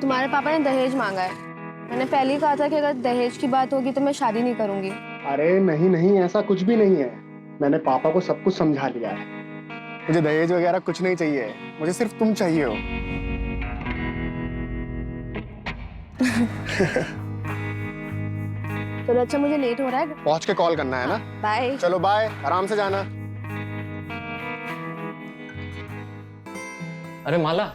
तुम्हारे पापा ने दहेज मांगा है। मैंने पहले ही कहा था कि अगर दहेज की बात होगी तो मैं शादी नहीं करूंगी। अरे नहीं नहीं, ऐसा कुछ भी नहीं है। मैंने पापा को सब कुछ समझा लिया है। मुझे दहेज वगैरह कुछ नहीं चाहिए, मुझे सिर्फ तुम चाहिए हो। चलो अच्छा, मुझे लेट हो रहा है। पहुंच के कॉल करना है ना? बाय। चलो बाय, आराम से जाना। अरे माला,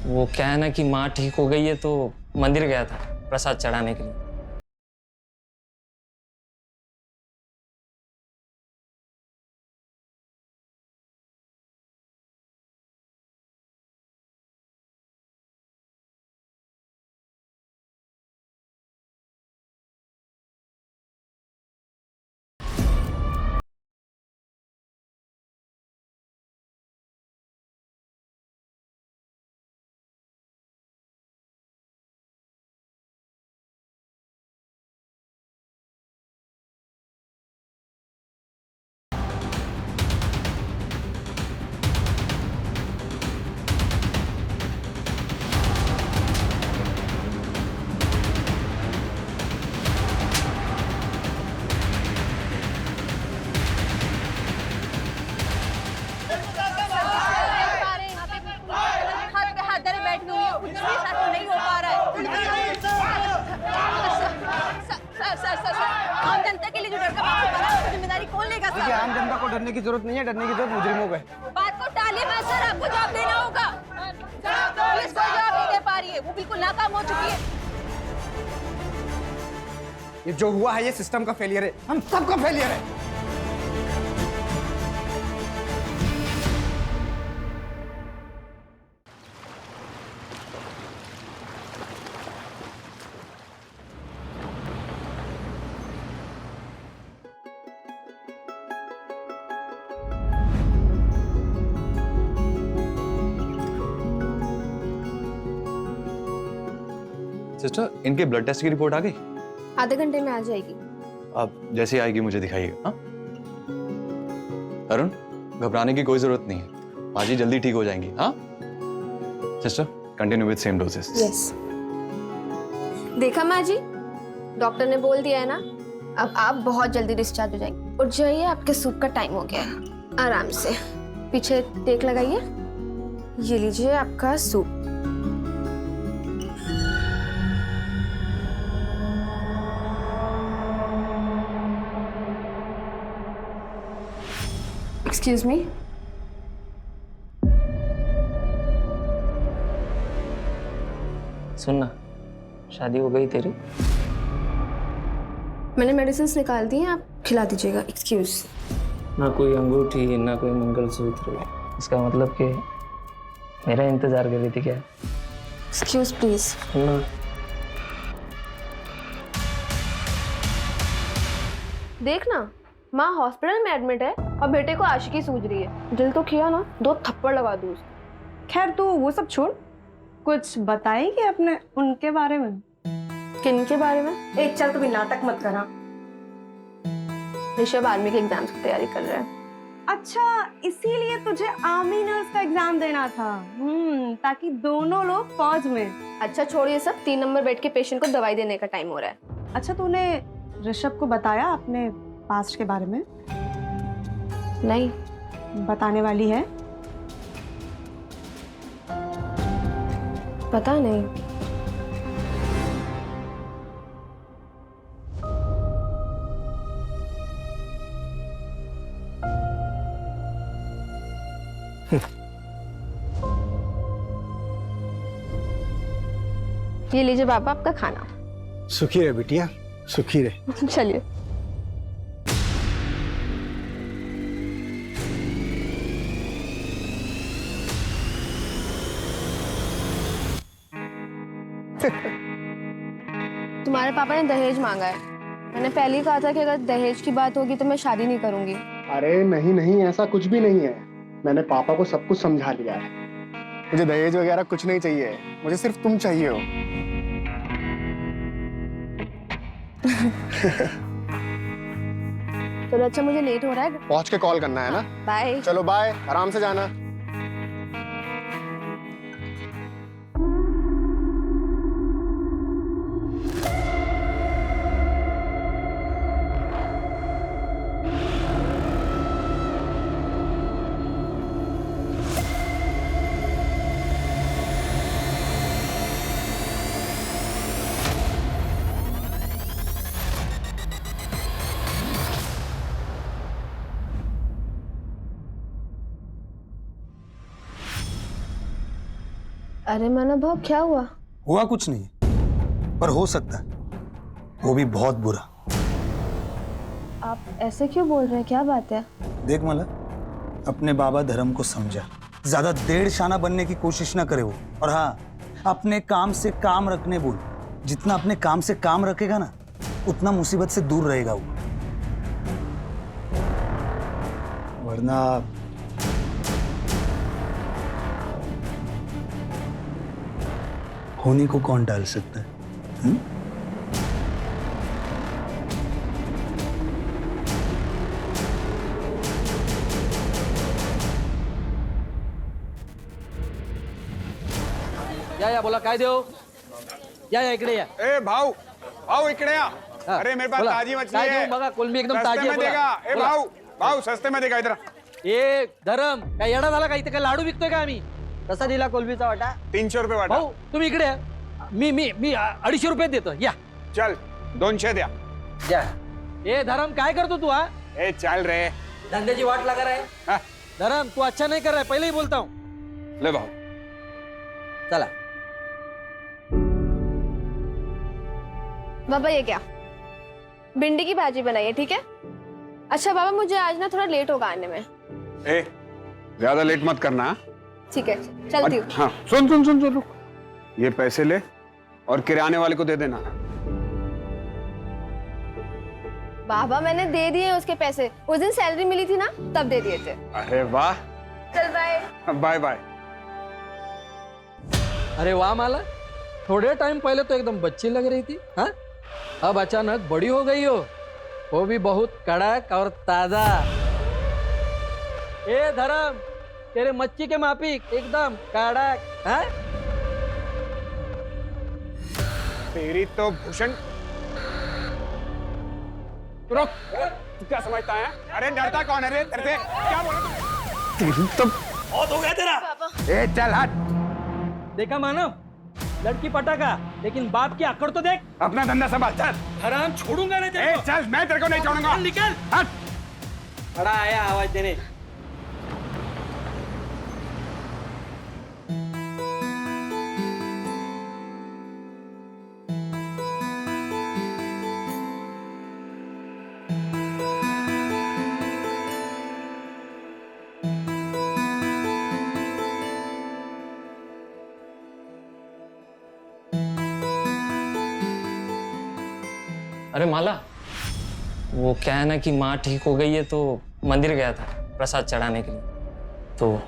वो क्या है ना कि माँ ठीक हो गई है तो मंदिर गया था प्रसाद चढ़ाने के लिए। आम जनता को डरने की जरूरत नहीं है, डरने की जरूरत मुजरिमों को है। बात को टालिए मत सर, आपको जवाब देना होगा। पुलिस कोई जवाब नहीं दे पा रही है, वो बिल्कुल नाकाम हो चुकी है। ये जो हुआ है ये सिस्टम का फेलियर है, हम सबका फेलियर है। सिस्टर, इनके ब्लड टेस्ट की रिपोर्ट आ गई? आधे घंटे में आ जाएगी। अब जैसे ही आएगी मुझे दिखाइएगा। हाँ अरुण, घबराने की कोई जरूरत नहीं है, बाजी जल्दी ठीक हो जाएंगी। हाँ sister, continue with same doses. Yes. देखा माँ जी, डॉक्टर ने बोल दिया है ना, अब आप बहुत जल्दी डिस्चार्ज हो जाएंगे। उठ जाइए, आपके सूप का टाइम हो गया है। आराम से पीछे टेक लगाइए। ये लीजिए आपका सूप। Excuse me. सुनना, शादी हो गई तेरी? मैंने मेडिसिन निकाल दी हैं, आप खिला दीजिएगा। एक्सक्यूज। ना कोई अंगूठी, ना कोई मंगलसूत्र, इसका मतलब कि मेरा इंतजार कर रही थी क्या? Excuse please. सुनना, देखना, माँ हॉस्पिटल में एडमिट है और बेटे को आशिकी सूझ रही है। दिल तो किया ना, 2 थप्पड़ लगा दूँ उसको। खैर तू वो सब छोड़, कुछ बताएगी अपने उनके बारे में? किन के बारे में? एक चल, कभी नाटक मत करा। ऋषभ आर्मी के एग्जाम्स की तैयारी कर रहा है। अच्छा, इसीलिए तुझे आर्मी नर्स का एग्जाम देना था? ताकि दोनों लोग फौज में। अच्छा छोड़िए सब, 3 नंबर बेड के पेशेंट को दवाई देने का टाइम हो रहा है। अच्छा, तूने ऋषभ को बताया अपने पास्ट के बारे में? नहीं। बताने वाली है? पता नहीं। ये लीजिए पापा आपका खाना। सुखी रहे बिटिया, सुखी रहे। चलिए। तुम्हारे पापा ने दहेज मांगा है। मैंने पहले ही कहा था कि अगर दहेज की बात होगी तो मैं शादी नहीं करूंगी। अरे नहीं नहीं, ऐसा कुछ भी नहीं है। मैंने पापा को सब कुछ समझा लिया है। मुझे दहेज वगैरह कुछ नहीं चाहिए, मुझे सिर्फ तुम चाहिए हो। चलो अच्छा, मुझे लेट हो रहा है। पहुंच के कॉल करना है ना? बाय। चलो बाय, आराम से जाना। अरे महानुभाव, क्या हुआ? हुआ कुछ नहीं, पर हो सकता है, वो भी बहुत बुरा। आप ऐसे क्यों बोल रहे हैं? क्या बात है? देख मला, अपने बाबा धर्म को समझा, ज्यादा डेढ़ शाना बनने की कोशिश ना करे वो। और हाँ, अपने काम से काम रखने बोल। जितना अपने काम से काम रखेगा ना, उतना मुसीबत से दूर रहेगा वो। वरना होने को कौन टाल सकता है? या बोला काय देऊ? या इकडे या. ए भाऊ, भाऊ इकडे या. अरे मेरे पास बोला. ताजी मछली काय है. देऊ बघा, कोलंबी एकदम सस्ते ताजी आहे. में बोला. देगा. ए बोला. भाऊ, भाऊ सस्ते में देगा इधर. ए धरम, काय येडा झाला का? इथे काय लाडू विकतोय का आम्ही? कसा दिला कोलंबीचा वाटा? 300 रुपये वाटा. भाऊ तुम्ही इकडे या. मी 250 रुपये देतो. या चल 200 द्या. या. ए धरम, काय करतो तू? हा, ए चल रे. धंद्याची वाट लगा रहा है. हा, धरम, तू अच्छा नहीं कर रहा है, पहले ही बोलता हूँ. ले भाऊ. चला. बाबा ये क्या? भिंडी की भाजी बनाई है, ठीक है? अच्छा बाबा, मुझे आज ना थोड़ा लेट होगा आने में। ए ज्यादा लेट मत करना. हाँ? ठीक है, चलती हूँ। हाँ सुन सुन सुन सुन रुक. ये पैसे ले और किराने वाले को दे देना. बाबा मैंने दे दिए उसके पैसे, उस दिन सैलरी मिली थी ना, तब दे दिए थे। अरे वाह. चल बाय। Bye bye. अरे वाह माला, थोड़े टाइम पहले तो एकदम बच्ची लग रही थी, हाँ? अब अचानक बड़ी हो गई हो, वो भी बहुत कड़क और ताजा. ए धरम, तेरे मच्छी के माफिक एकदम कड़क. हाँ? तेरी तो भूषण. रुक. तू क्या समझता है? अरे डरता कौन है रे? तेरे से क्या बोला तू? तो बहुत हो गया तेरा. ए चल हट. देखा मानव, लड़की पटाखा, लेकिन बाप की अकड़ तो देख. अपना धंधा संभाल. चल. हराम छोड़ूंगा नहीं ए तेरे को. चल, मैं तेरे को नहीं छोड़ूंगा. निकल. हट. बड़ा आया आवाज देने. अरे माला, वो क्या है ना कि माँ ठीक हो गई है तो मंदिर गया था प्रसाद चढ़ाने के लिए. तो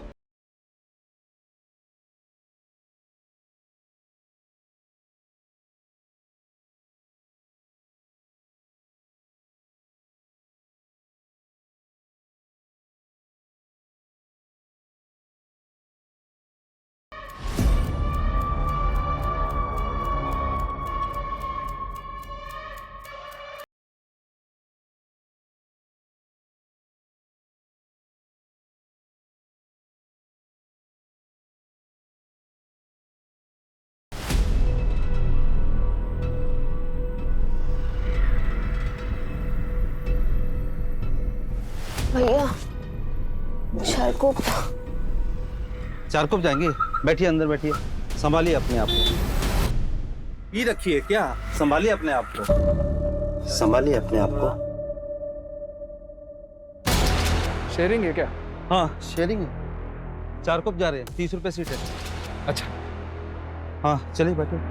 भैया चारकोप. चारकोप जाएंगे? बैठिए, अंदर बैठिए. संभालिए अपने आप को. पी रखिए क्या? संभालिए अपने आप को. संभालिए अपने आप को. शेयरिंग है क्या? हाँ शेयरिंग है. चारकोप जा रहे हैं, 30 रुपए सीट है. अच्छा. हाँ चलिए बैठो.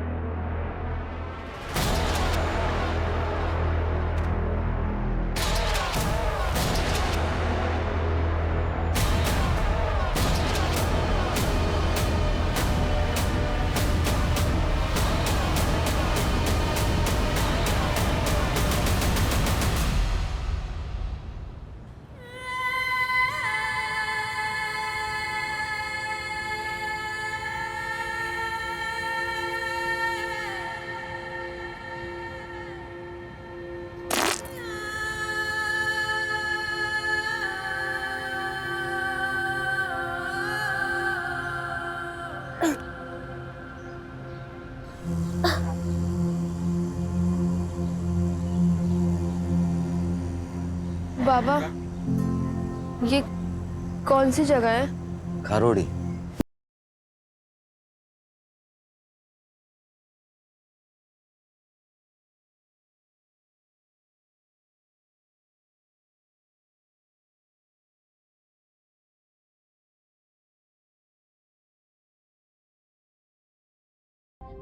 बाबा ये कौन सी जगह है? खारोड़ी.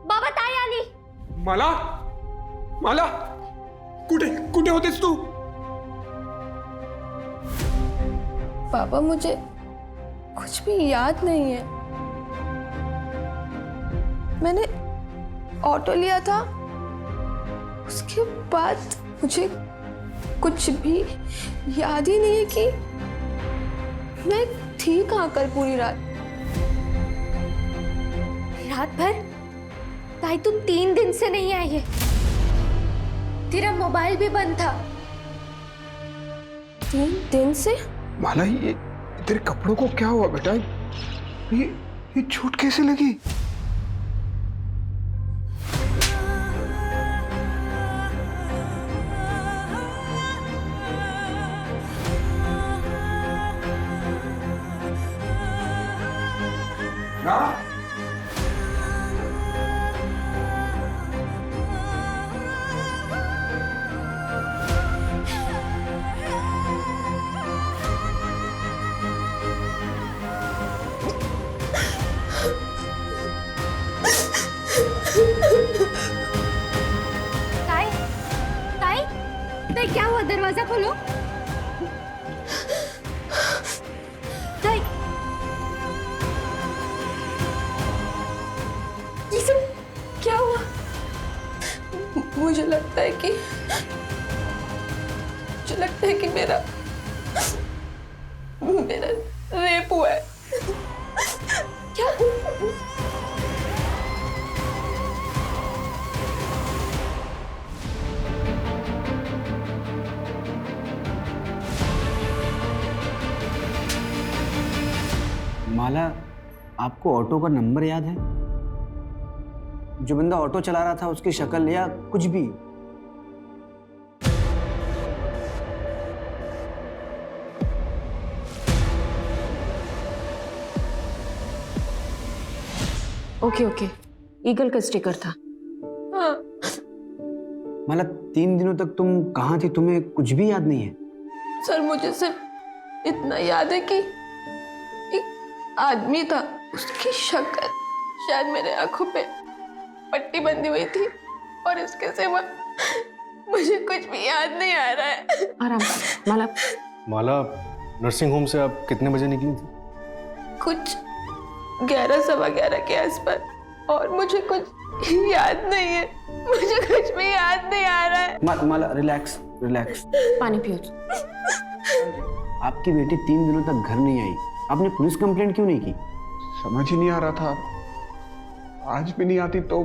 बाबा ताई आली. मला मला कुठे कुठे होतेस तू? पापा मुझे कुछ भी याद नहीं है. मैंने ऑटो लिया था, उसके बाद मुझे कुछ भी याद ही नहीं है कि मैं थी कहाँ कल पूरी रात. रात भर? ताई तुम 3 दिन से नहीं आई है. तेरा मोबाइल भी बंद था. 3 दिन से? माला, ये तेरे कपड़ों को क्या हुआ बेटा? ये चोट कैसे लगी? ताई ताई ताई क्या हुआ? दरवाजा खोलो. ताई ये सब क्या हुआ? मुझे लगता है कि मेरा रेप हुआ है. क्या? माला, आपको ऑटो का नंबर याद है? जो बंदा ऑटो चला रहा था उसकी शक्ल या कुछ भी? ओके, ईगल का स्टिकर था. हाँ. माला, 3 दिनों तक तुम कहाँ थी? तुम्हें कुछ भी याद नहीं है? सर, मुझे सिर्फ इतना याद है कि एक आदमी था, उसकी शक्ल शायद मेरे आंखों पे पट्टी बंधी हुई थी, और इसके सिवा मुझे कुछ भी याद नहीं आ रहा है. आराम से माला. माला, नर्सिंग होम से आप कितने बजे निकली थी? कुछ 11 सवा 11 के आसपास, और मुझे कुछ याद नहीं है. मुझे कुछ भी याद नहीं आ रहा है. माला, रिलैक्स. पानी पियो. आपकी बेटी 3 दिनों तक घर नहीं आई. आपने पुलिस कंप्लेंट क्यों नहीं की? समझ ही नहीं आ रहा था. आज भी नहीं आती तो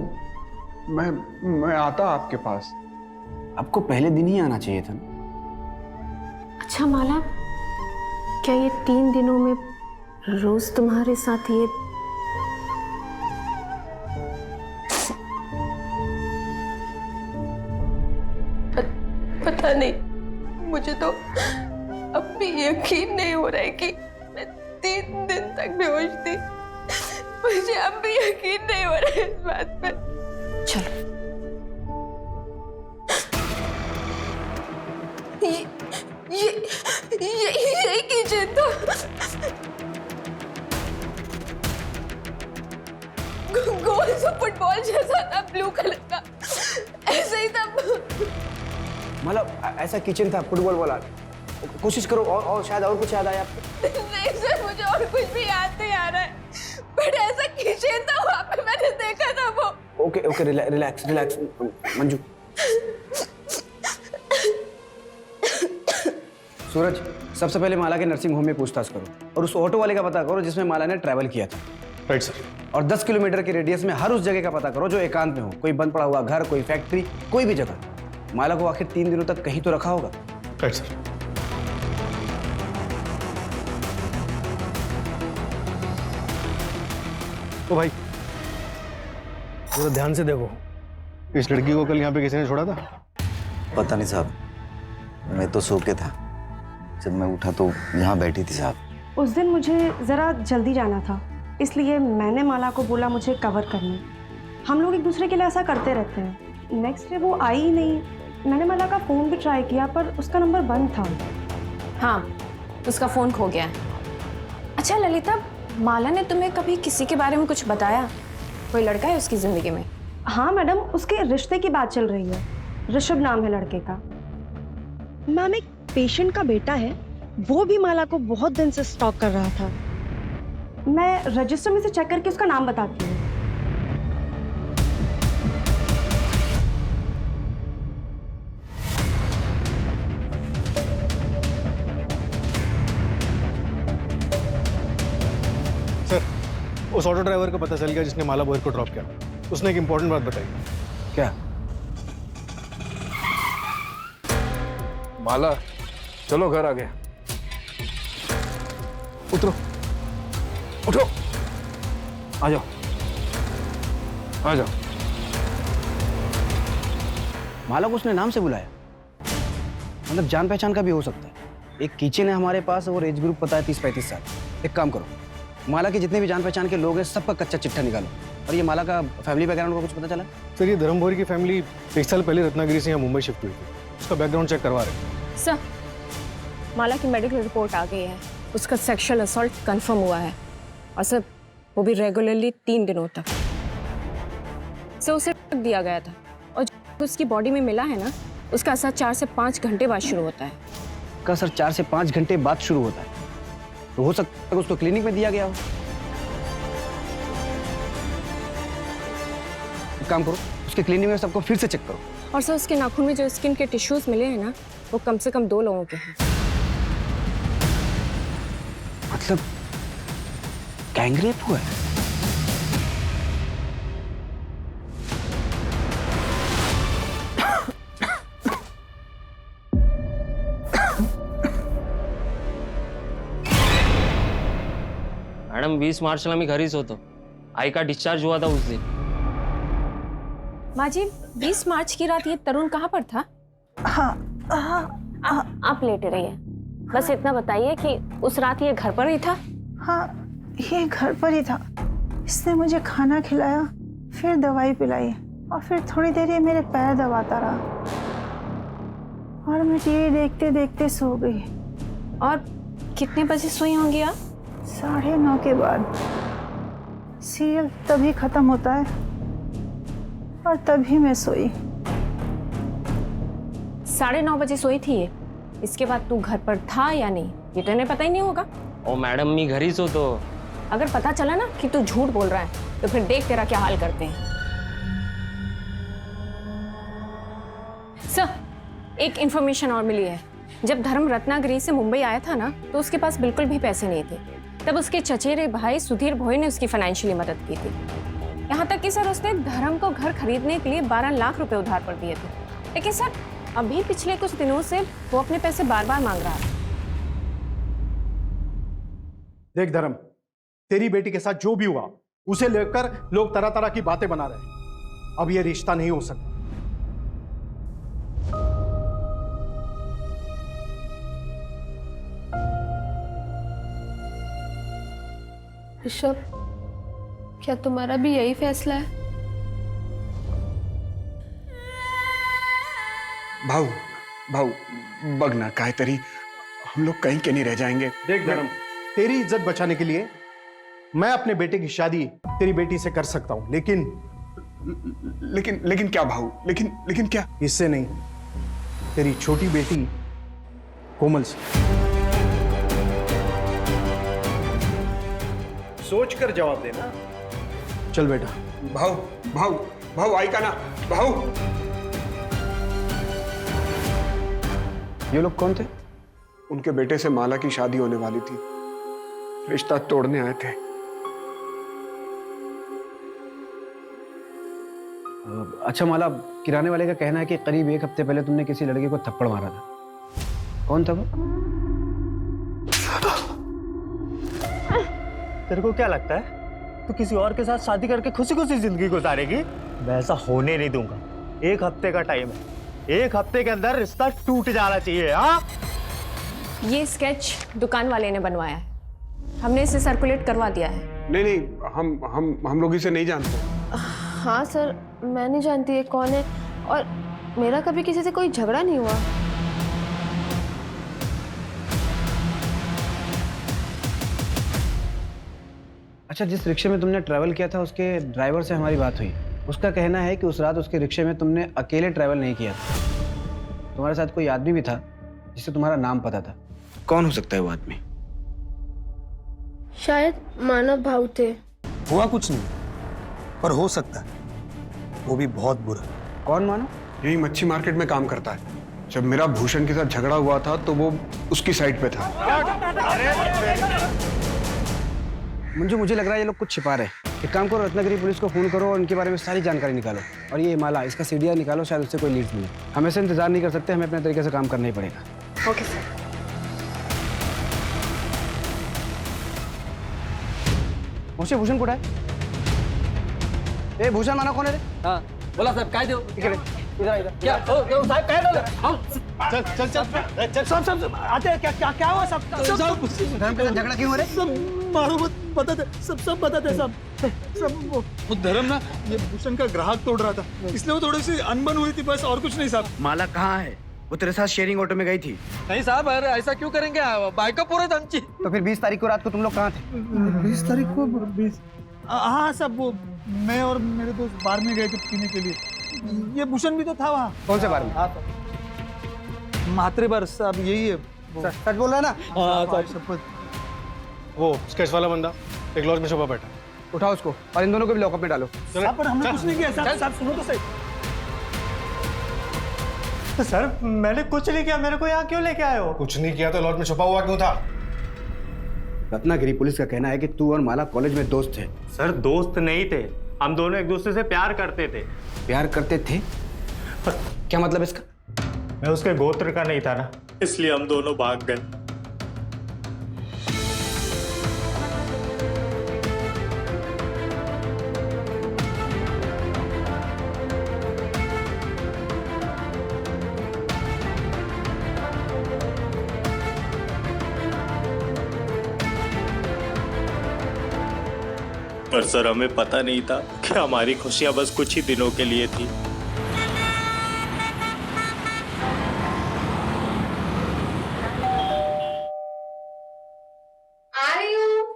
मैं आता आपके पास. आपको पहले दिन ही आना चाहिए था. अच्छा माला, क्या ये 3 दिनों में रोज तुम्हारे साथ ये पता नहीं, मुझे तो अब भी यकीन नहीं हो रहा है कि मैं 3 दिन तक बेहोश थी. मुझे अब भी यकीन नहीं हो रहा है इस बात पे. चलो. ये किचन था. गोल सा फुटबॉल जैसा था, ब्लू कलर का. ऐसे ही था. मतलब ऐसा किचन था, फुटबॉल वाला? कोशिश करो और शायद और कुछ याद आया आपको. नहीं सर, मुझे और कुछ भी याद नहीं आ रहा है. बट ऐसा किचन था, वहाँ पे मैंने देखा था वो. Okay, relax Manju. सूरज, सबसे पहले माला के नर्सिंग होम में पूछताछ करो, और उस ऑटो वाले का पता करो जिसमें माला ने ट्रैवल किया था. Right sir. और 10 किलोमीटर के रेडियस में हर उस जगह का पता करो जो एकांत में हो. कोई बंद पड़ा हुआ घर, कोई फैक्ट्री, कोई भी जगह. माला को आखिर 3 दिनों तक कहीं तो रखा होगा. Right sir. ओ भाई, जरा ध्यान से देखो, इस लड़की को कल यहाँ पे किसी ने छोड़ा था? पता नहीं साहब, मैं तो सो के था. जब मैं उठा तो यहाँ बैठी थी साहब. उस दिन मुझे ज़रा जल्दी जाना था, इसलिए मैंने माला को बोला मुझे कवर करने. हम लोग एक दूसरे के लिए ऐसा करते रहते हैं. नेक्स्ट डे वो आई ही नहीं. मैंने माला का फ़ोन भी ट्राई किया पर उसका नंबर बंद था. हाँ, उसका फोन खो गया है. अच्छा ललिता, माला ने तुम्हें कभी किसी के बारे में कुछ बताया? कोई लड़का है उसकी जिंदगी में? हाँ मैडम, उसके रिश्ते की बात चल रही है। ऋषभ नाम है लड़के का। मैम, एक पेशेंट का बेटा है, वो भी माला को बहुत दिन से स्टॉक कर रहा था। मैं रजिस्टर में से चेक करके उसका नाम बताती हूँ। सर, उस ऑटो ड्राइवर का पता चल गया जिसने माला बोहर को ड्रॉप किया। उसने एक इंपॉर्टेंट बात बताई। क्या? माला, चलो घर आ गए। उतरो, उठो, आ जाओ, आ जाओ। माला को उसने नाम से बुलाया, मतलब जान पहचान का भी हो सकता है। एक किचन है हमारे पास और एज ग्रुप पता है 30-35 साल। एक काम करो, माला के जितने भी जान पहचान के लोग हैं सबका कच्चा चिट्ठा निकालो। और ये माला का फैमिली बैकग्राउंड का कुछ पता चला? सर, ये धर्म बोहर की फैमिली 1 साल पहले रत्नागिरी से यहाँ मुंबई शिफ्ट हुई थी। उसका बैकग्राउंड चेक करवा रहे हैं। सर, माला की मेडिकल रिपोर्ट आ गई है। उसका सेक्सुअल असॉल्ट कंफर्म हुआ है, और सर वो भी रेगुलरली 3 दिनों तक। सर उसे रख दिया गया था, और जो उसकी बॉडी में मिला है ना, उसका असर 4 से 5 घंटे बाद शुरू होता है। का सर 4 से 5 घंटे बाद शुरू होता है, तो हो सकता है कि उसको क्लिनिक में दिया गया हो। एक काम करो, उसके क्लिनिक में सबको फिर से चेक करो। और सर उसके नाखून में जो स्किन के टिश्यूज मिले हैं ना, वो कम से कम 2 लोगों के हैं। मतलब गैंगरेप हुआ है? मैडम 20 मार्चला मी घरीच होतो. आई का डिस्चार्ज हुआ था उस दिन. माँ जी, 20 मार्च की रात ये तरुण कहाँ पर था? आप लेटे रहिए, बस इतना बताइए कि उस रात ये घर पर ही था? हाँ, ये घर पर ही था। इसने मुझे खाना खिलाया, फिर दवाई पिलाई, और फिर थोड़ी देर ये मेरे पैर दबाता रहा, और मैं टीवी देखते देखते सो गई। और कितने बजे सोई होंगी आप? 9:30 के बाद। सीरियल तभी खत्म होता है और तभी मैं सोई। 9:30 बजे सोई थी ये। इसके बाद तू घर पर था या नहीं, ये तो इन्हें पता ही नहीं होगा। ओ मैडम, मी घरीच होतो. अगर पता चला ना कि तू झूठ बोल रहा है, तो फिर देख तेरा क्या हाल करते हैं। सर, एक इंफॉर्मेशन और मिली है। जब धर्म रत्नागिरी से मुंबई आया था ना, तो उसके पास बिल्कुल भी पैसे नहीं थे। तब उसके चचेरे भाई सुधीर भोई ने उसकी फाइनेंशियली मदद की थी। यहाँ तक कि सर उसने धर्म को घर खरीदने के लिए 12 लाख रुपए उधार पर दिए थे। लेकिन सर अभी पिछले कुछ दिनों से वो अपने पैसे बार बार मांग रहा है। देख धर्म, तेरी बेटी के साथ जो भी हुआ उसे लेकर लोग तरह तरह की बातें बना रहे हैं। अब ये रिश्ता नहीं हो सकता। ऋषभ, क्या तुम्हारा भी यही फैसला है? भाऊ भाऊ बघ ना काहीतरी, हम लोग कहीं के नहीं रह जाएंगे. देख धर्म, तेरी इज्जत बचाने के लिए मैं अपने बेटे की शादी तेरी बेटी से कर सकता हूं, लेकिन क्या भाऊ? लेकिन क्या? इससे नहीं, तेरी छोटी बेटी कोमल से। सोच कर जवाब देना। चल बेटा। भाऊ आई का ना भाऊ. ये लोग कौन थे? उनके बेटे से माला की शादी होने वाली थी, रिश्ता तोड़ने आए थे. अच्छा माला, किराने वाले का कहना है कि करीब 1 हफ्ते पहले तुमने किसी लड़के को थप्पड़ मारा था। कौन था वो? तेरे को क्या लगता है तू किसी और के साथ शादी करके खुशी खुशी जिंदगी गुजारेगी? मैं ऐसा होने नहीं दूंगा। 1 हफ्ते का टाइम है, 1 हफ्ते के अंदर रिश्ता टूट जाना चाहिए। हाँ, ये स्केच दुकान वाले ने बनवाया है, हमने इसे सर्कुलेट करवा दिया है। नहीं, हम लोग इसे नहीं जानते. हाँ सर, मैं नहीं जानती ये कौन है, और मेरा कभी किसी से कोई झगड़ा नहीं हुआ। अच्छा, जिस रिक्शे में तुमने ट्रैवल किया था उसके ड्राइवर से हमारी बात हुई। उसका कहना है कि उस रात उसके रिक्शे में तुमने अकेले ट्रैवल नहीं किया था, तुम्हारे साथ कोई आदमी भी था जिससे तुम्हारा नाम पता था। कौन हो सकता है वो आदमी? शायद मानव भाव थे। हुआ कुछ नहीं, पर हो सकता है वो भी बहुत बुरा। कौन मानो? यही मच्छी मार्केट में काम करता है। जब मेरा भूषण के साथ झगड़ा हुआ था तो वो उसकी साइड पे था। मंजू, मुझे लग रहा है ये लोग कुछ छिपा रहे हैं। एक काम करो, रत्नागिरी पुलिस को फोन करो और इनके बारे में सारी जानकारी निकालो। और ये माला, इसका सीडीआर निकालो, शायद उससे कोई लीड्स मिले। हम ऐसे इंतजार नहीं कर सकते, हमें अपने तरीके से काम करना ही पड़ेगा। Okay sir. मुझे भूषण कुठं आहे? ए भूषण माना कोण आहे रे? हाँ बोला साहब काय देऊ इकडे इधर इधर क्या साहब काय झालं चल चल चल चल सब आते हैं। क्या क्या हुआ सब धर्म के साथ झगड़ा क्यों हो रहा है? सब मारो मत, बताते सब बताते सब वो धर्म ना ये भूषण का ग्राहक तोड़ रहा था, इसलिए वो थोड़ी सी अनबन हुई थी, बस और कुछ नहीं साहब। माला कहाँ है? वो तेरे साथ शेयरिंग ऑटो में गई थी। नहीं साहब, अरे ऐसा क्यों करेंगे, बाइक पूरे आमची। तो फिर 20 तारीख को रात को तुम लोग कहाँ थे? 20 तारीख को 20 हाँ सब वो मैं और मेरे दोस्त बार में गए थे पीने के लिए। ये भूषण भी तो था वहाँ। कौन से बार में? मात्रे बार साहब, यही है। सच बोल रहा है ना? हाँ साहब सब। वो स्केच वाला बंदा एक लॉज में छुपा बैठा। उठाओ उसको और इन दोनों को भी लॉकअप में डालो। साहब पर हमने कुछ नहीं किया। साहब सुनो तो सही। सर मैंने कुछ नहीं किया, मेरे को यहाँ क्यों लेके आए हो? कुछ नहीं किया तो लॉज में छुपा हुआ क्यों था? रत्नागिरी पुलिस का कहना है कि तू और माला कॉलेज में दोस्त थे। सर दोस्त नहीं थे, हम दोनों एक दूसरे से प्यार करते थे। प्यार करते थे? क्या मतलब इसका? मैं उसके गोत्र का नहीं था ना, इसलिए हम दोनों भाग गए। पर सर हमें पता नहीं था कि हमारी खुशियां बस कुछ ही दिनों के लिए थी। आ रही हूँ।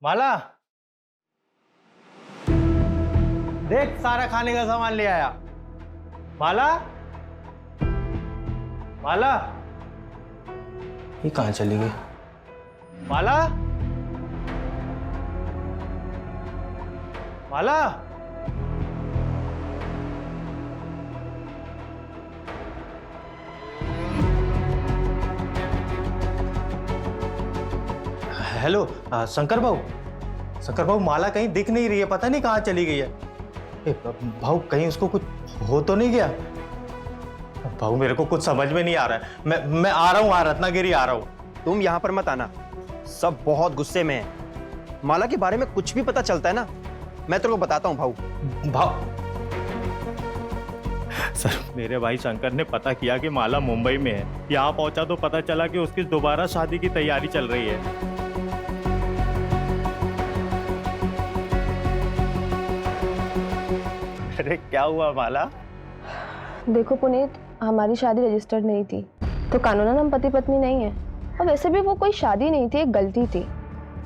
माला देख, सारा खाने का सामान ले आया। माला माला ये कहाँ चली गई? माला माला हेलो शंकर भाऊ, माला कहीं दिख नहीं रही है, पता नहीं कहाँ चली गई है। भाऊ कहीं उसको कुछ हो तो नहीं गया? भाऊ मेरे को कुछ समझ में नहीं आ रहा है। मैं आ रहा हूँ, रत्नागिरी आ रहा हूँ। तुम यहाँ पर मत आना, सब बहुत गुस्से में है। माला के बारे में कुछ भी पता चलता है ना, मैं तेरे को बताता हूँ भाऊ। सर मेरे भाई शंकर ने पता किया कि माला मुंबई में है। यहाँ पहुंचा तो पता चला कि उसकी दोबारा शादी की तैयारी चल रही है। अरे क्या हुआ माला? देखो पुनीत, हमारी शादी रजिस्टर्ड नहीं थी, तो कानूनन हम पति पत्नी नहीं है। और वैसे भी वो कोई शादी नहीं थी, एक गलती थी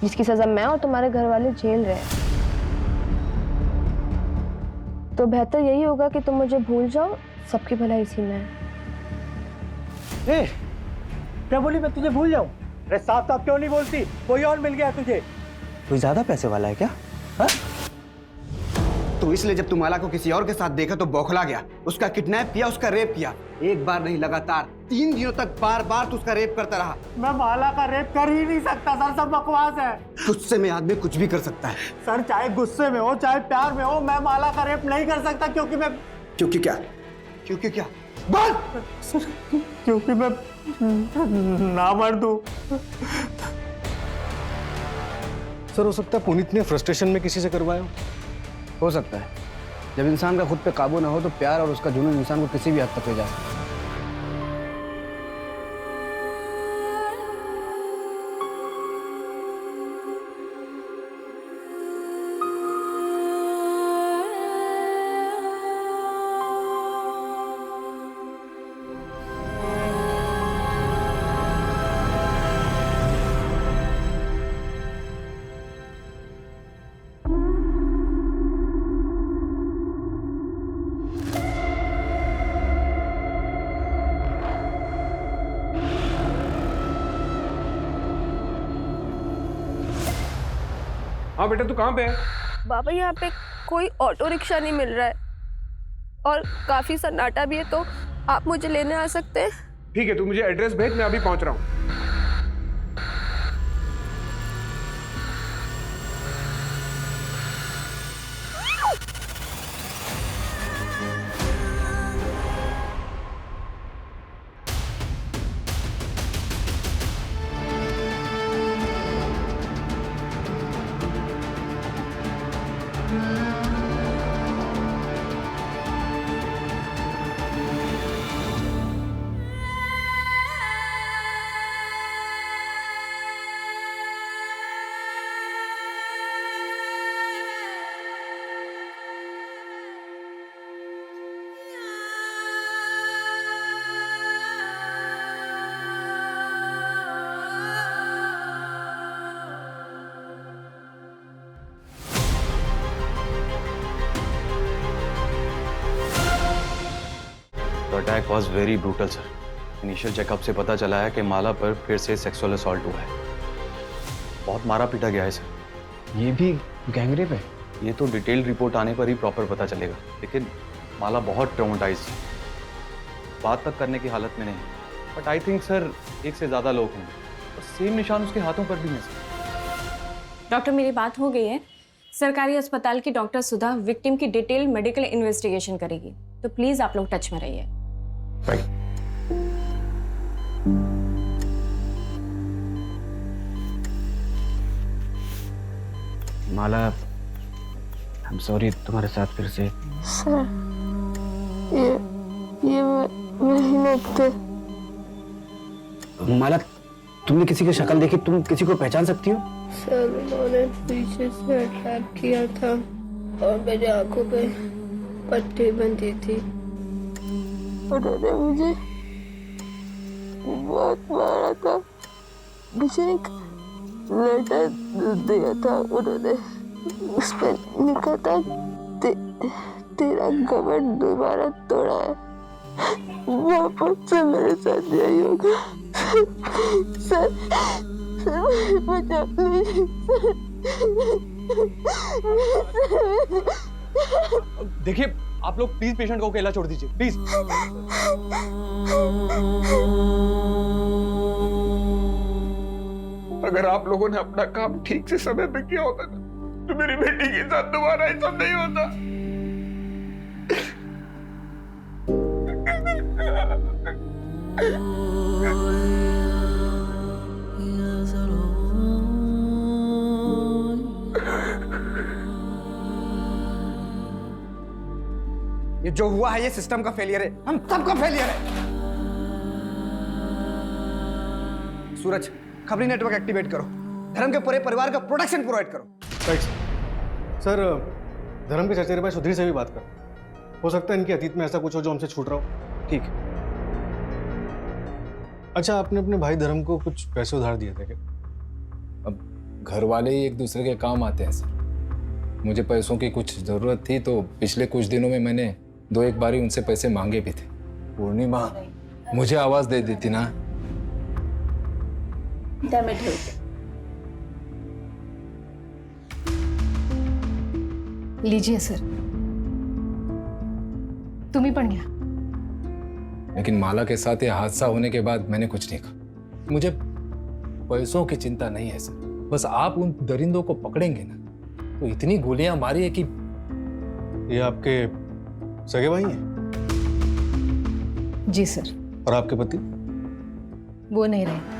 जिसकी सजा मैं और तुम्हारे घर वाले झेल रहे हैं। तो बेहतर यही होगा कि तुम मुझे भूल जाओ, सबकी भलाई इसी में है। ए, क्या बोली मैं तुझे भूल जाऊं? अरे साफ साफ क्यों नहीं बोलती? कोई और मिल गया तुझे? कोई ज्यादा पैसे वाला है क्या? हा? तो इसलिए जब तू माला को किसी और के साथ देखा तो बौखला गया, उसका किडनैप किया, उसका रेप किया। एक बार नहीं, लगातार 3 दिनों तक बार बार तू उसका रेप करता रहा। मैं माला का रेप कर ही नहीं सकता सर, सब बकवास है। गुस्से में आदमी कुछ भी कर सकता है। सर चाहे गुस्से में हो चाहे प्यार में हो, मैं माला का रेप नहीं कर सकता। क्योंकि मैं क्योंकि क्या? क्योंकि क्या? बोल। सर क्योंकि मैं ना मर दूं। सर हो सकता है पुनीत ने फ्रस्ट्रेशन में किसी से करवाया हो सकता है। जब इंसान का खुद पे काबू ना हो तो प्यार और उसका जुनून इंसान को किसी भी हद तक ले जा सकता है। हाँ बेटा, तू कहाँ पे है? बाबा यहाँ पे कोई ऑटो रिक्शा नहीं मिल रहा है और काफी सन्नाटा भी है, तो आप मुझे लेने आ सकते हैं? ठीक है, तू मुझे एड्रेस भेज, मैं अभी पहुंच रहा हूँ। The attack was very brutal, sir. Initial checkup से पता चला है कि माला पर फिर से सेक्सुअल असॉल्ट हुआ है। बहुत मारा पीटा गया है सर। ये भी गैंगरेप है? ये तो डिटेल्ड रिपोर्ट आने पर ही प्रॉपर पता चलेगा, लेकिन माला बहुत ट्रॉमेटाइज्ड है, बात तक करने की हालत में नहीं। बट आई थिंक सर एक से ज़्यादा लोग होंगे और सेम निशान उसके हाथों पर भी हैं सर। डॉक्टर, मेरी बात हो गई है। सरकारी अस्पताल की डॉक्टर सुधा विक्टिम की डिटेल मेडिकल इन्वेस्टिगेशन करेगी, तो प्लीज आप लोग टच में रहिए। माला, आई एम सॉरी तुम्हारे साथ फिर से। सर, ये वही लोग थे। माला, तुमने किसी की शक्ल देखी? तुम किसी को पहचान सकती हो? सर, उन्होंने पीछे से अटैक किया था और मेरी आंखों पे पट्टी बंधी थी। उन्होंने मुझे बहुत मारा था। मुझे एक लेटर दिया था उन्होंने, उस पर लिखा था तेरा घमंड दोबारा तोड़ा है, वापस से मेरे साथ यही होगा। सर, बचा लीजिए। देखिए, आप लोग प्लीज पेशेंट को अकेला छोड़ दीजिए, प्लीज। अगर आप लोगों ने अपना काम ठीक से समय पे किया होता ना, तो मेरी बेटी के साथ दोबारा ऐसा नहीं होता। ये जो हुआ है ये सिस्टम का फेलियर है, हम सबका फेलियर है। सूरज, खबरी नेटवर्क एक्टिवेट करो, धर्म के पूरे परिवार का प्रोटेक्शन प्रोवाइड करो। Right sir. धर्म के चचेरे भाई सुधीर से भी बात करो, हो सकता है इनके अतीत में ऐसा कुछ हो जो हमसे छूट रहा हो। ठीक है। अच्छा, आपने अपने भाई धर्म को कुछ पैसे उधार दिए थे क्या? अब घर वाले ही एक दूसरे के काम आते हैं सर। मुझे पैसों की कुछ ज़रूरत थी तो पिछले कुछ दिनों में मैंने 2-1 बारी उनसे पैसे मांगे भी थे। पूर्णिमा मुझे आवाज़ दे देती ना। लीजिए सर, तुम्ही पण घ्या। लेकिन माला के साथ ये हादसा होने के बाद मैंने कुछ नहीं कहा। मुझे पैसों की चिंता नहीं है सर, बस आप उन दरिंदों को पकड़ेंगे ना तो इतनी गोलियां मारी है कि। ये आपके सगे भाई हैं? जी सर। और आपके पति? वो नहीं रहे।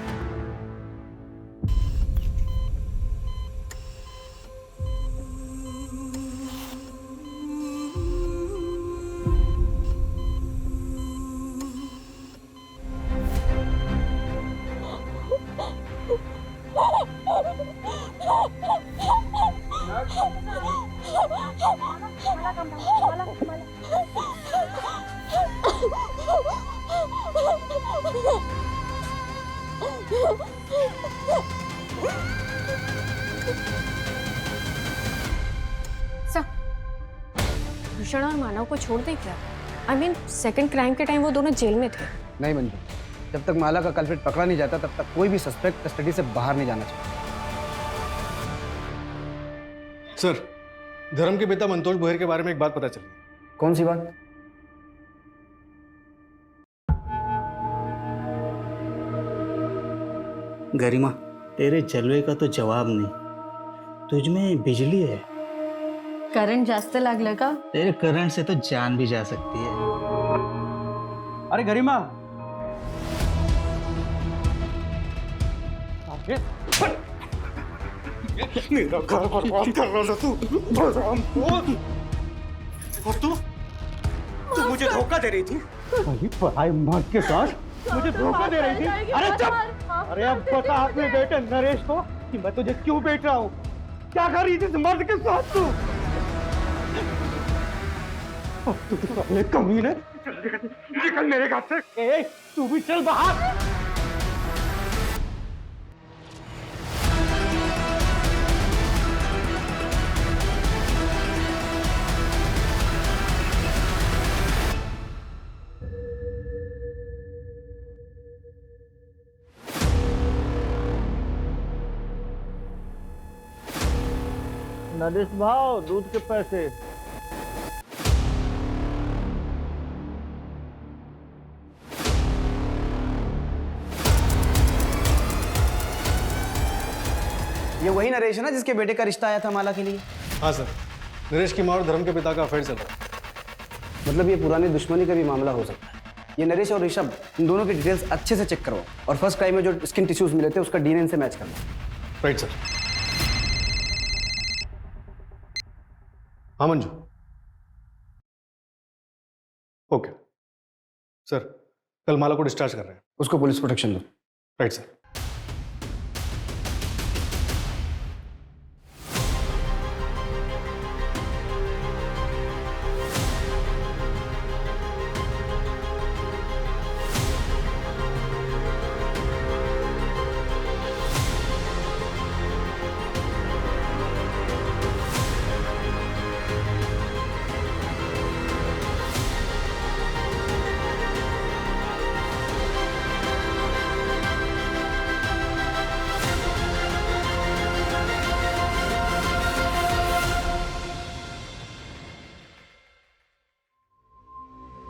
भूषण और मानव को छोड़ दे क्या? आई मीन सेकंड क्राइम के टाइम वो दोनों जेल में थे। नहीं मंजू, जब तक माला का कल्प्रिट पकड़ा नहीं जाता तब तक कोई भी सस्पेक्ट कस्टडी से बाहर नहीं जाना चाहिए। सर, धर्म के पिता मंतोष गोहेर के बारे में एक बात पता चली। कौन सी बात? गरिमा, तेरे जलवे का तो जवाब नहीं। तुझ में बिजली है। करंट जास्त लागलं का? तेरे करंट से तो जान भी जा सकती है। अरे गरिमा, मेरा घर बर्बाद कर रहा था तू। और तू मुझे धोखा दे रही थी। अरे पढ़ाई मर्द के साथ मुझे धोखा दे रही थी। अरे चुप! अरे अब बता अपने बेटे नरेश को कि मैं तुझे क्यों बेच रहा हूँ। क्या कर रही थी इस मर्द के साथ तू? तू तो साले कमीने। निकल मेरे घर से। ए, तू भी चल बाहर। नरेश भाव, दूध के पैसे। ये वही नरेश है ना जिसके बेटे का रिश्ता आया था माला के लिए? हाँ सर, नरेश की माँ और धर्म के पिता का अफेयर चल रहा है। मतलब ये पुरानी दुश्मनी का भी मामला हो सकता है। ये नरेश और ऋषभ, इन दोनों की डिटेल्स अच्छे से चेक करवाओ और फर्स्ट क्राइम में जो स्किन टिश्यूज मिले थे उसका डीएनए से मैच करवाओ। Right sir. हाँ मंजू। ओके सर, कल माला को डिस्चार्ज कर रहे हैं। उसको पुलिस प्रोटेक्शन दो। Right sir.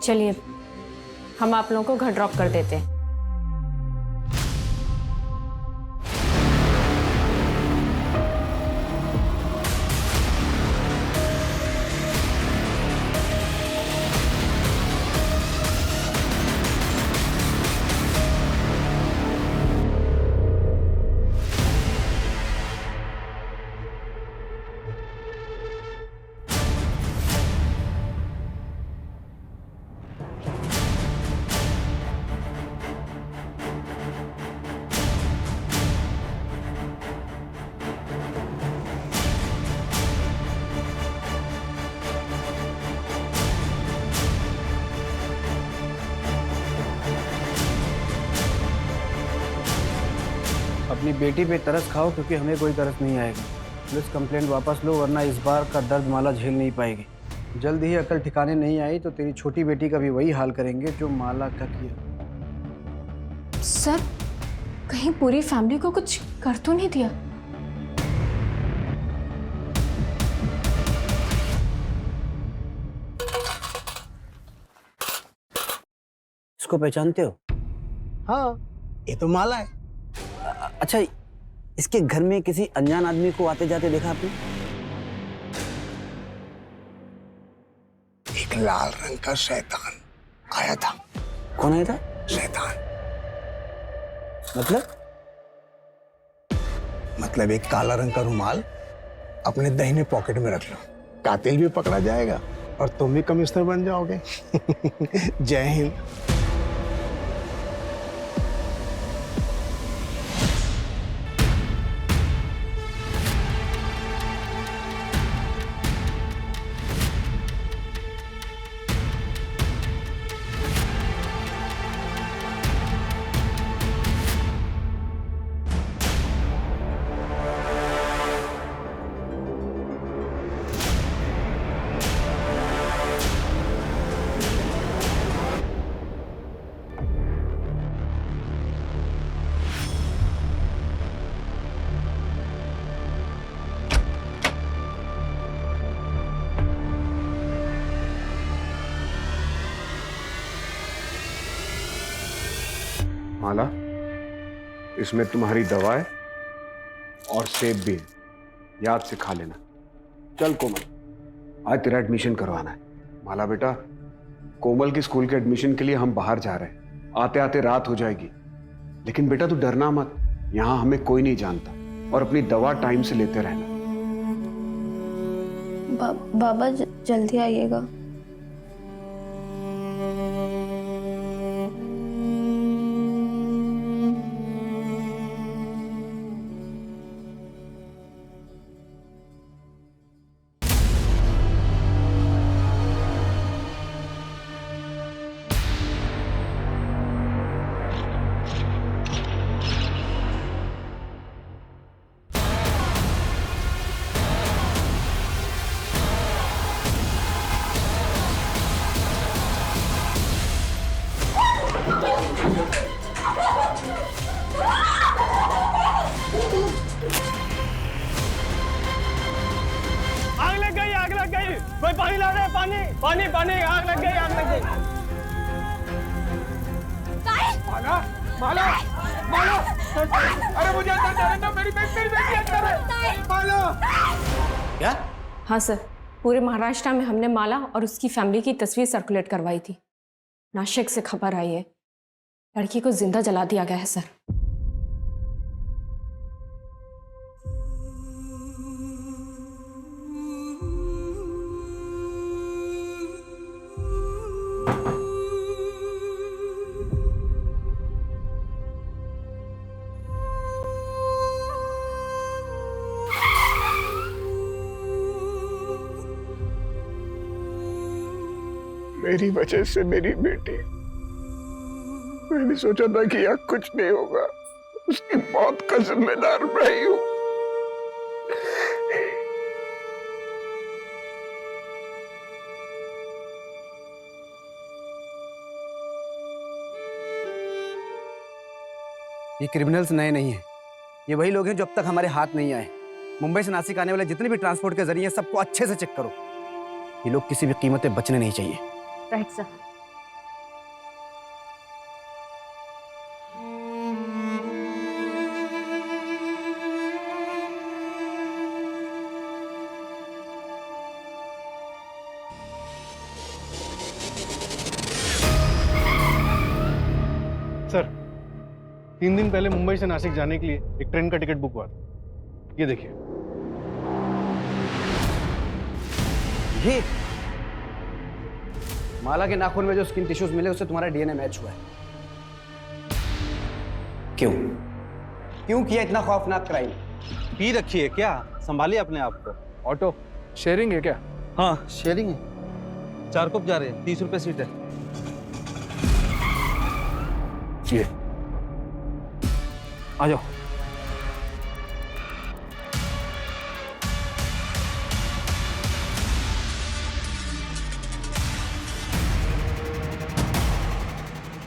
चलिए हम आप लोगों को घर ड्रॉप कर देते हैं। अपनी बेटी पे तरस खाओ क्योंकि हमें कोई तरस नहीं आएगा। पुलिस कंप्लेंट वापस लो वरना इस बार का दर्द माला झेल नहीं पाएगी। जल्द ही अकल ठिकाने नहीं आई तो तेरी छोटी बेटी का भी वही हाल करेंगे जो माला का किया। सर, कहीं पूरी फैमिली को कुछ कर तो नहीं दिया? इसको पहचानते हो? हाँ, ये तो माला है। अच्छा, इसके घर में किसी अनजान आदमी को आते जाते देखा आपने? एक लाल रंग का शैतान आया था। कौन आया था? शैतान। मतलब एक काला रंग का रुमाल अपने दाहिने पॉकेट में रख लो। कातिल भी पकड़ा जाएगा और तुम भी कमिश्नर बन जाओगे। जय हिंद। माला, इसमें तुम्हारी दवा है और सेब भी है, याद से खा लेना। चल कोमल, आज तेरा एडमिशन करवाना है। माला बेटा, कोमल की स्कूल के एडमिशन के लिए हम बाहर जा रहे हैं, आते आते रात हो जाएगी। लेकिन बेटा तू डरना मत, यहाँ हमें कोई नहीं जानता, और अपनी दवा टाइम से लेते रहना। बाबा जल्दी आइएगा। आग लग गई, कोई पानी ला दे, पानी पानी पानी, आग लग गई, आग लग गई। माला माला माला, अरे मुझे अंदर जाने दो, मेरी बेटी अंदर है। माला क्या? हाँ सर, पूरे महाराष्ट्र में हमने माला और उसकी फैमिली की तस्वीर सर्कुलेट करवाई थी। नासिक से खबर आई है, लड़की को जिंदा जला दिया गया है सर। मेरी वजह से मेरी बेटी, मैंने सोचा था कि यहाँ कुछ नहीं होगा, उसकी मौत का जिम्मेदार मैं ही हूँ। ये क्रिमिनल्स नए नहीं हैं, ये वही लोग हैं जो अब तक हमारे हाथ नहीं आए। मुंबई से नासिक आने वाले जितने भी ट्रांसपोर्ट के जरिए सबको अच्छे से चेक करो। ये लोग किसी भी कीमत पे बचने नहीं चाहिए। Right sir. सर, 3 दिन पहले मुंबई से नासिक जाने के लिए एक ट्रेन का टिकट बुक हुआ था। ये देखिए। ये माला के नाखून में जो स्किन टिश्यूज मिले उससे तुम्हारा डीएनए मैच हुआ है। क्यों क्यों किया इतना खौफनाक क्राइम? पी रखी है क्या? संभालिए अपने आप को। ऑटो शेयरिंग है क्या? हाँ शेयरिंग है। 4 कप जा रहे हैं, 30 रुपए सीट है। ये आ जाओ।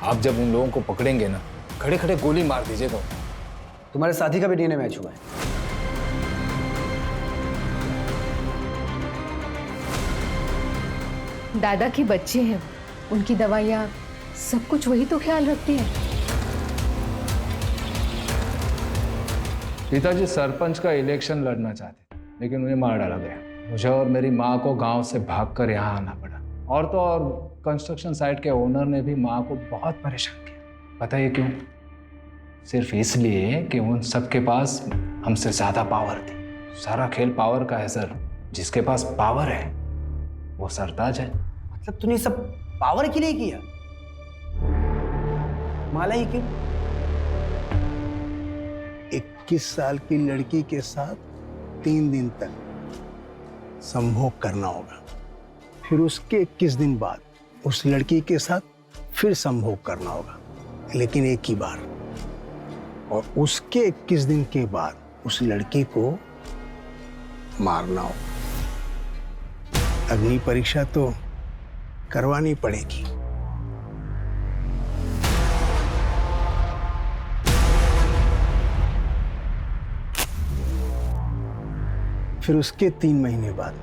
आप जब उन लोगों को पकड़ेंगे ना, खड़े खड़े गोली मार दीजिएगा। तुम्हारे साथी का भी डीएनए मैच हुआ है। दादा के बच्चे हैं, उनकी दवाइयाँ सब कुछ वही तो ख्याल रखती है। पिताजी सरपंच का इलेक्शन लड़ना चाहते, लेकिन उन्हें मार डाला गया। मुझे और मेरी माँ को गांव से भागकर यहाँ आना पड़ा। और तो और कंस्ट्रक्शन साइट के ओनर ने भी माँ को बहुत परेशान किया। पता है क्यों? सिर्फ इसलिए कि उन सबके पास हमसे ज्यादा पावर थी। सारा खेल पावर का है सर। जिसके पास पावर है वो सरताज है। मतलब तूने सब पावर के लिए किया? माला ही क्यों? 21 साल की लड़की के साथ 3 दिन तक संभोग करना होगा, फिर उसके 21 दिन बाद उस लड़की के साथ फिर संभोग करना होगा, लेकिन एक ही बार। और उसके 21 दिन के बाद उस लड़की को मारना होगा। अग्नि परीक्षा तो करवानी पड़ेगी। फिर उसके 3 महीने बाद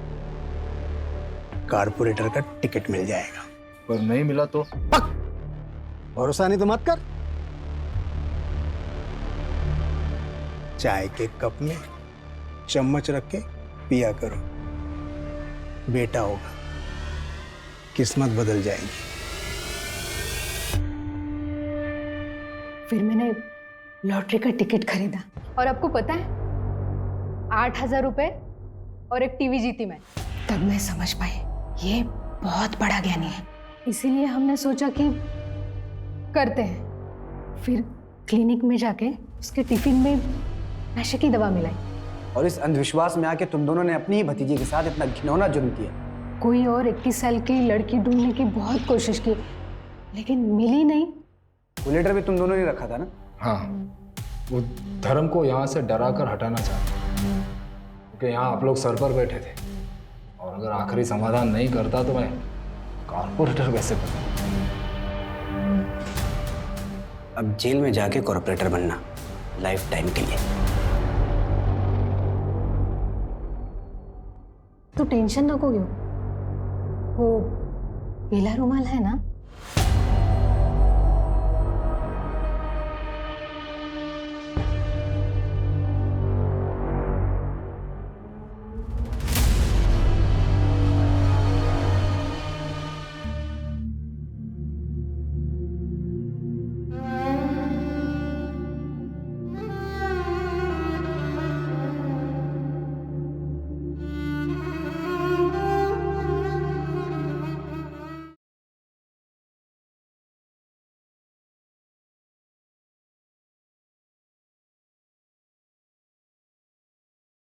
कारपोरेटर का टिकट मिल जाएगा। पर नहीं मिला तो? भरोसा नहीं तो मत कर। चाय के कप में चम्मच रख के पिया करो। बेटा होगा, किस्मत बदल जाएगी। फिर मैंने लॉटरी का टिकट खरीदा और आपको पता है 8,000 रुपए और एक टीवी जीती मैं। तब मैं समझ पाई ये बहुत बड़ा ज्ञानी है, इसीलिए हमने सोचा कि करते हैं। फिर क्लिनिक में जाके उसके टिफिन में नशे की दवा मिलाई। और इस अंधविश्वास में आके तुम दोनों ने अपनी ही भतीजी के साथ इतना घिनौना जुर्म किया। कोई और 21 साल की लड़की ढूंढने की बहुत कोशिश की, लेकिन मिली नहीं। वो लेटर भी तुम दोनों ने रखा था ना? हाँ, वो धर्म को यहाँ से डरा कर हटाना चाहते, क्योंकि यहाँ आप लोग सर पर बैठे थे, और अगर आखिरी समाधान नहीं करता तो मैं कॉर्पोरेटर कैसे बनूं? अब जेल में जाके कॉर्पोरेटर बनना, लाइफ टाइम के लिए। तो टेंशन नको क्यों, वो पीला रुमाल है ना,